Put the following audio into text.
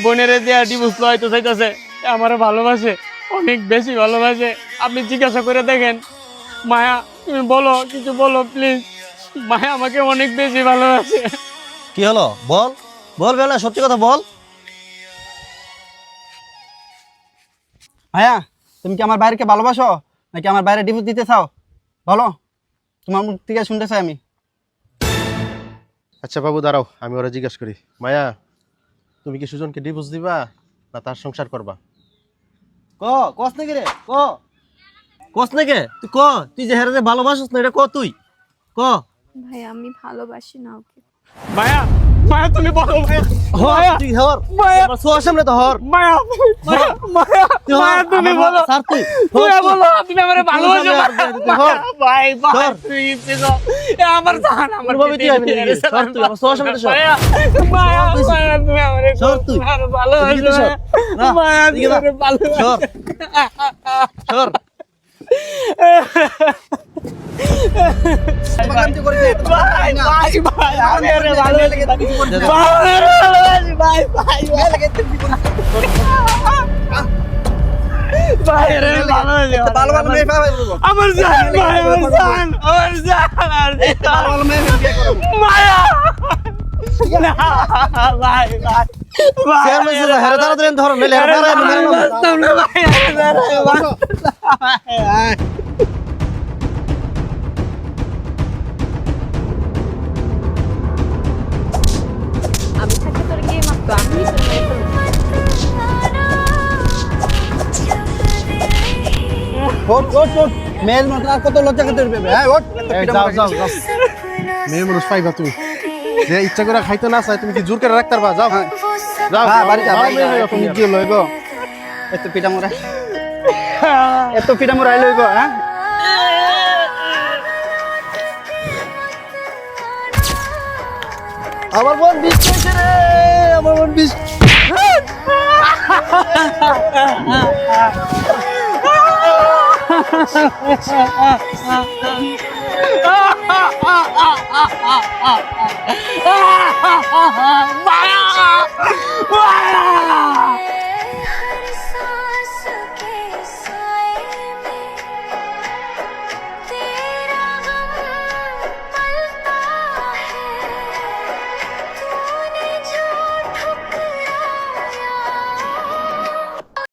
বোনের দিয়া ডিভোর্স লইতে চাইতেছে, আমারে ভালোবাসে, অনেক বেশি ভালোবাসে। আপনি জিজ্ঞাসা করে দেখেন। মায়া, তুমি বলো, কিছু বলো প্লিজ। মায়া আমাকে অনেক বেশি ভালোবাসে। কি হলো বল, বল বেলা, সত্যি কথা বল। ভাইয়া, তুমি কি আমার বাইরেকে ভালোবাসো নাকি আমার বাইরে ডিভোর্স দিতে চাও? বলো, তোমার মুখ থেকে শুনতে চাই আমি। আচ্ছা বাবু দাঁড়াও, আমি ওরা জিজ্ঞাসা করি। মায়া, তুমি কি সুজনকে ডিভোর্স দিবা না তার সংসার করবা? কস নাকি রে, কস নাকি তুই তুই যে হেরে ভালোবাসিস না, এটা তুই ভাই আমি ভালোবাসি না ওকে। মায়া, মায়া তুমি বলো। মায়া, তুই হর মায়া, আমার সোয়ার সামনে তো হর। মায়া, মায়া, মায়া, মায়া তুমি বলো। স্যার তুই তুমি বলো, তুমি আমারে ভালোবাসো। হর। ভাই ভাই ধর। তুই প্লিজ, আমার জান, আমার ভাবে তুই আমি নাকি? সর তুই, আমার সোয়ার সামনে তো সর। মায়া, মায়া, মায়া, তুমি আমারে সর তুই। ভালোবাসো। এদিকে তো সর। না, মায়া, এদিকে তুমি না। আমারে ভালোবাসো। সর সর। ভাই, ভাই, ভাই, আমি আরে ভালোবাসি। ভাই, ভাই, ভাই, আরে ভালোবাসি। ভালো ভালো মেয়ে পাবে বলবো। আমার জান, ভাই, আমার জান, আমার জান, ভালো ভালো মেয়ে বিয়ে করবো। মায়া। না, ভাই, ভাই, ভাই, চেয়ার মেসে হেরে তাড়াতাড়ি ধর, নইলে হেরে আরে তাড়াতাড়ি মেরে নেবো। বাস্তব না, ভাই, আরে বাস্তব। আমি থাকতে তোর গিয়ে মাত্র আমি তোর মেরে ফেলবো। ওঠ ওঠ ওঠ, মেয়ের মতো আর কত লজ্জা করতে পারবে? হ্যাঁ ওঠ। যাও যাও যাও, মেয়ে মানুষ পাইবা তুমি, যে ইচ্ছা করে খাইতে না চাই তুমি কি জোর করে রাখতে পারবা? যাও যাও, হ্যাঁ, বাড়ি যা, ভালো বাড়ি মেয়ে যা, হইবা তুমি তুমি। কি লইব? এত পিঠা মোড়া, এত পিঠা মোড়াই লইব? হ্যাঁ, আমার মন বিষ খাইছে রে, আমার মন বিষ। মায়া, মায়া।